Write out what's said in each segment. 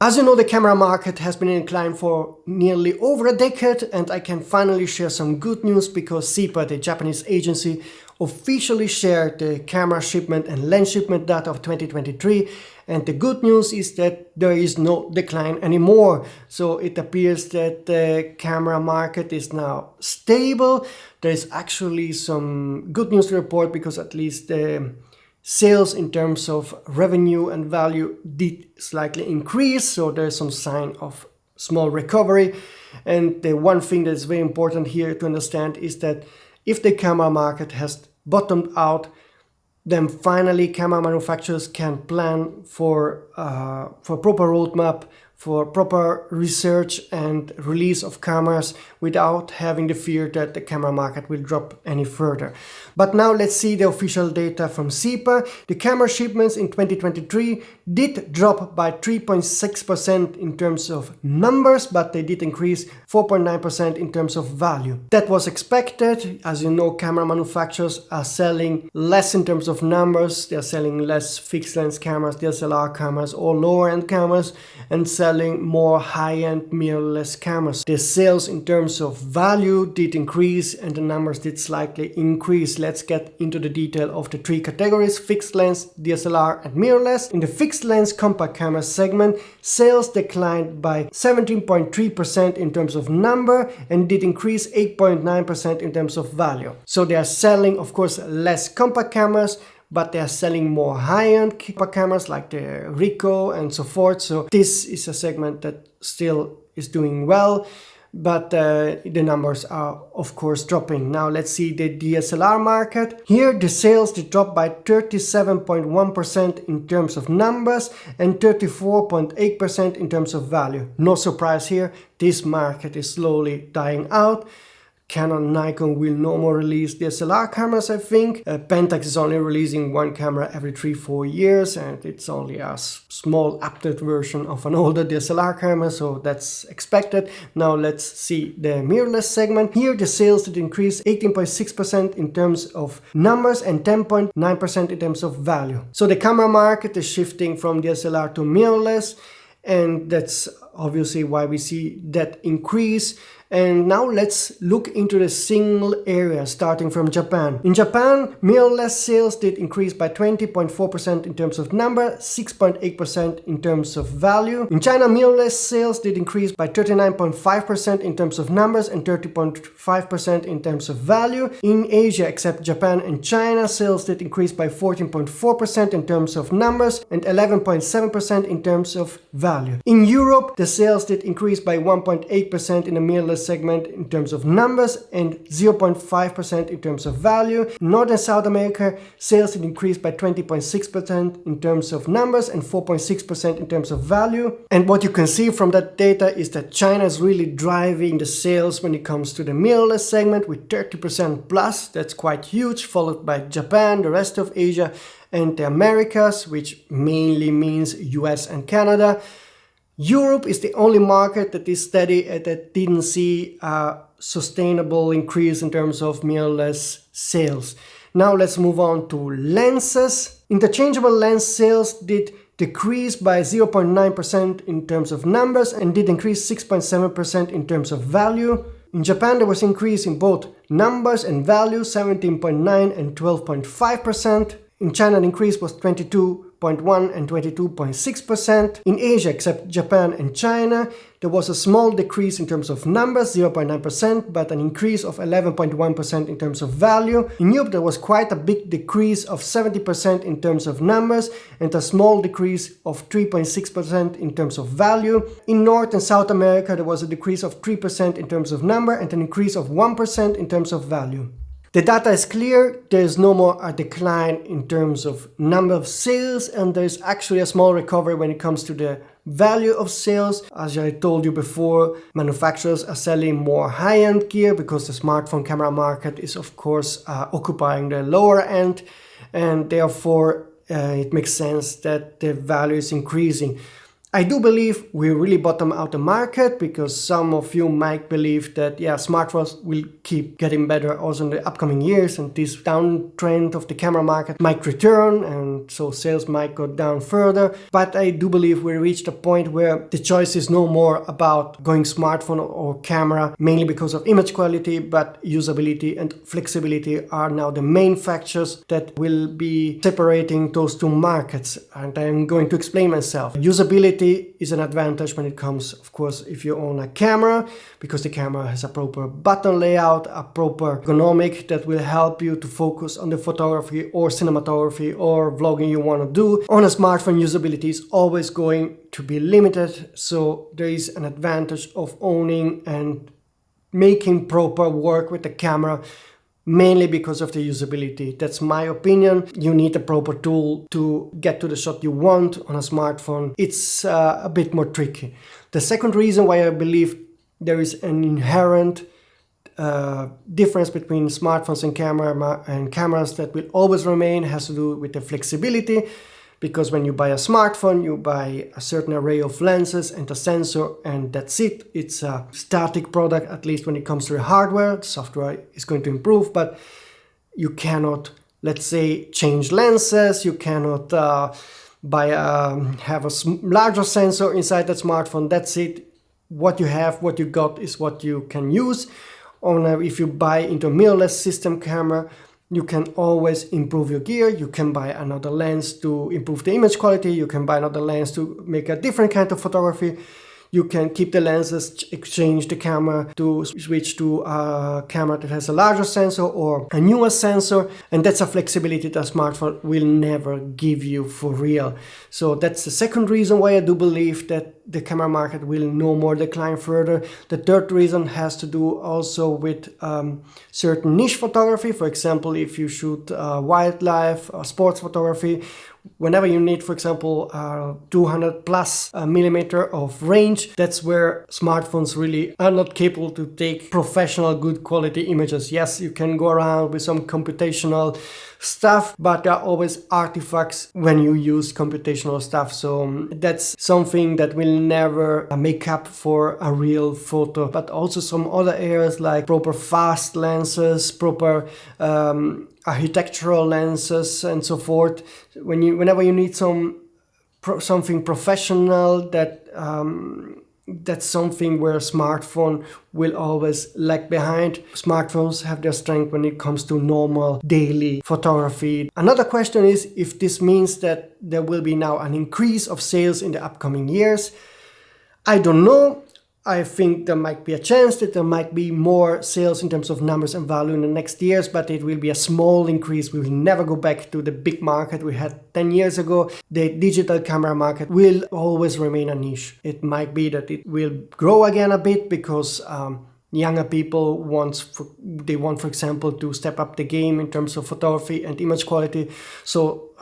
As you know, the camera market has been in decline for nearly over a decade, and I can finally share some good news because CIPA, the Japanese agency, officially shared the camera shipment and lens shipment data of 2023, and the good news is that there is no decline anymore. So it appears that the camera market is now stable. There is actually some good news to report because at least the sales in terms of revenue and value did slightly increase, so there's some sign of small recovery. And the one thing that's very important here to understand is that if the camera market has bottomed out, then finally camera manufacturers can plan for proper roadmap, for proper research and release of cameras without having the fear that the camera market will drop any further. But now let's see the official data from CIPA. The camera shipments in 2023 did drop by 3.6% in terms of numbers, but they did increase 4.9% in terms of value. That was expected. As you know, camera manufacturers are selling less in terms of numbers. They're selling less fixed lens cameras, DSLR cameras, or lower end cameras, and selling more high-end mirrorless cameras. The sales in terms of value did increase and the numbers did slightly increase. Let's get into the detail of the three categories: fixed lens, DSLR and mirrorless. In the fixed lens compact camera segment, sales declined by 17.3% in terms of number and did increase 8.9% in terms of value. So they are selling, of course, less compact cameras, but they are selling more high-end cameras like the Ricoh and so forth. So this is a segment that still is doing well, but the numbers are of course dropping. Now let's see the DSLR market. Here the sales did drop by 37.1% in terms of numbers and 34.8% in terms of value. No surprise here, this market is slowly dying out. Canon, Nikon will no more release DSLR cameras, I think. Pentax is only releasing one camera every 3-4 years, and it's only a small updated version of an older DSLR camera, so that's expected. Now let's see the mirrorless segment. Here the sales did increase 18.6% in terms of numbers and 10.9% in terms of value. So the camera market is shifting from DSLR to mirrorless, and that's obviously why we see that increase. And now let's look into the single area starting from Japan. In Japan, mirrorless sales did increase by 20.4% in terms of number, 6.8% in terms of value. In China, mirrorless sales did increase by 39.5% in terms of numbers and 30.5% in terms of value. In Asia, except Japan and China, sales did increase by 14.4% in terms of numbers and 11.7% in terms of value. In Europe, the sales did increase by 1.8% in the mirrorless segment in terms of numbers and 0.5% in terms of value. In North and South America, sales did increase by 20.6% in terms of numbers and 4.6% in terms of value. And what you can see from that data is that China is really driving the sales when it comes to the mirrorless segment with 30% plus. That's quite huge, followed by Japan, the rest of Asia, and the Americas, which mainly means US and Canada. Europe is the only market that is steady and that didn't see a sustainable increase in terms of mirrorless sales. Now let's move on to lenses. Interchangeable lens sales did decrease by 0.9% in terms of numbers and did increase 6.7% in terms of value. In Japan, there was an increase in both numbers and value, 17.9% and 12.5%. In China, the increase was 22.1% and 22.6%. In Asia, except Japan and China, there was a small decrease in terms of numbers, 0.9%, but an increase of 11.1% in terms of value. In Europe, there was quite a big decrease of 70% in terms of numbers and a small decrease of 3.6% in terms of value. In North and South America, there was a decrease of 3% in terms of number and an increase of 1% in terms of value. The data is clear, there is no more a decline in terms of number of sales, and there is actually a small recovery when it comes to the value of sales. As I told you before, manufacturers are selling more high-end gear because the smartphone camera market is of course occupying the lower end, and therefore it makes sense that the value is increasing. I do believe we really bottom out the market, because some of you might believe that, yeah, smartphones will keep getting better also in the upcoming years, and this downtrend of the camera market might return, and so sales might go down further. But I do believe we reached a point where the choice is no more about going smartphone or camera, mainly because of image quality, but usability and flexibility are now the main factors that will be separating those two markets. And I'm going to explain myself. Usability is an advantage when it comes, of course, if you own a camera, because the camera has a proper button layout, a proper ergonomic that will help you to focus on the photography or cinematography or vlogging you want to do. On a smartphone, usability is always going to be limited, so there is an advantage of owning and making proper work with the camera, mainly because of the usability. That's my opinion. You need a proper tool to get to the shot you want. On a smartphone, it's a bit more tricky. The second reason why I believe there is an inherent difference between smartphones and cameras that will always remain has to do with the flexibility. Because when you buy a smartphone, you buy a certain array of lenses and a sensor, and that's it. It's a static product, at least when it comes to the hardware. The software is going to improve, but you cannot, let's say, change lenses. You cannot have a larger sensor inside that smartphone. That's it. What you have, what you got is what you can use. If you buy into a mirrorless system camera, you can always improve your gear. You can buy another lens to improve the image quality. You can buy another lens to make a different kind of photography. You can keep the lenses, exchange the camera to switch to a camera that has a larger sensor or a newer sensor. And that's a flexibility that a smartphone will never give you for real. So that's the second reason why I do believe that the camera market will no more decline further. The third reason has to do also with certain niche photography. For example, if you shoot wildlife or sports photography, whenever you need, for example, 200 plus millimeter of range, that's where smartphones really are not capable to take professional, good quality images. Yes, you can go around with some computational stuff, but there are always artifacts when you use computational stuff. So that's something that will never make up for a real photo. But also some other areas like proper fast lenses, proper architectural lenses and so forth. Whenever you need something professional, that's something where a smartphone will always lag behind. Smartphones have their strength when it comes to normal daily photography. Another question is if this means that there will be now an increase of sales in the upcoming years. I don't know. I think there might be a chance that there might be more sales in terms of numbers and value in the next years, but it will be a small increase. We will never go back to the big market we had 10 years ago. The digital camera market will always remain a niche. It might be that it will grow again a bit because younger people want, for example, to step up the game in terms of photography and image quality. So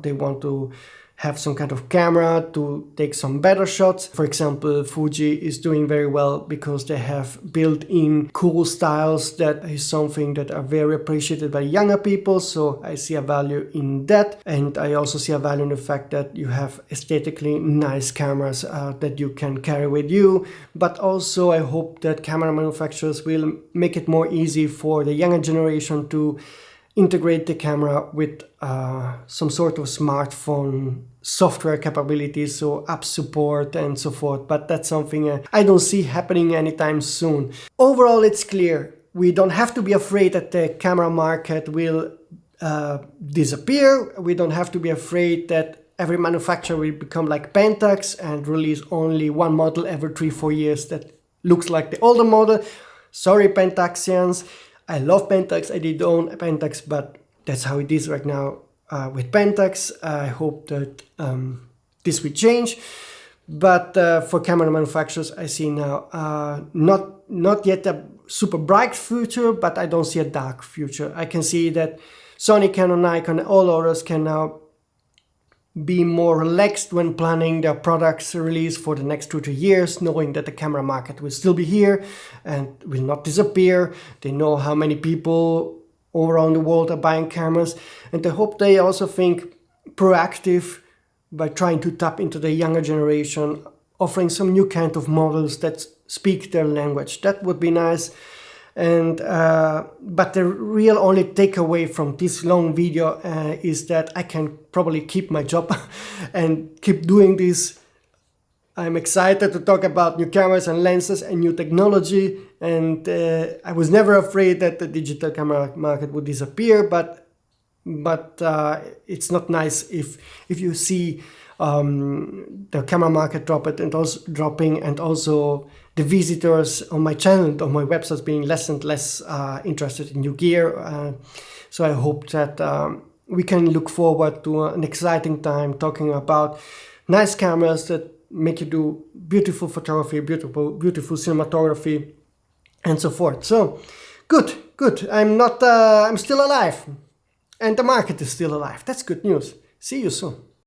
they want to have some kind of camera to take some better shots. For example, Fuji is doing very well because they have built-in cool styles. That is something that are very appreciated by younger people. So I see a value in that. And I also see a value in the fact that you have aesthetically nice cameras that you can carry with you. But also I hope that camera manufacturers will make it more easy for the younger generation to integrate the camera with some sort of smartphone software capabilities, so app support and so forth. But that's something I don't see happening anytime soon. Overall, it's clear. We don't have to be afraid that the camera market will disappear. We don't have to be afraid that every manufacturer will become like Pentax and release only one model every 3-4 years that looks like the older model. Sorry, Pentaxians. I love Pentax. I did own a Pentax, but that's how it is right now with Pentax. I hope that this will change. But for camera manufacturers, I see now not yet a super bright future, but I don't see a dark future. I can see that Sony, Canon, Nikon, all others can now be more relaxed when planning their products release for the next 2-3 years, knowing that the camera market will still be here and will not disappear. They know how many people all around the world are buying cameras, and I hope they also think proactive by trying to tap into the younger generation, offering some new kind of models that speak their language. That would be nice. And but the real only takeaway from this long video is that I can probably keep my job and keep doing this. I'm excited to talk about new cameras and lenses and new technology, and I was never afraid that the digital camera market would disappear, but it's not nice if you see the camera market dropping, and also the visitors on my channel and on my websites being less and less interested in new gear. So I hope that we can look forward to an exciting time talking about nice cameras that make you do beautiful photography, beautiful cinematography, and so forth. So good. I'm still alive, and the market is still alive. That's good news. See you soon.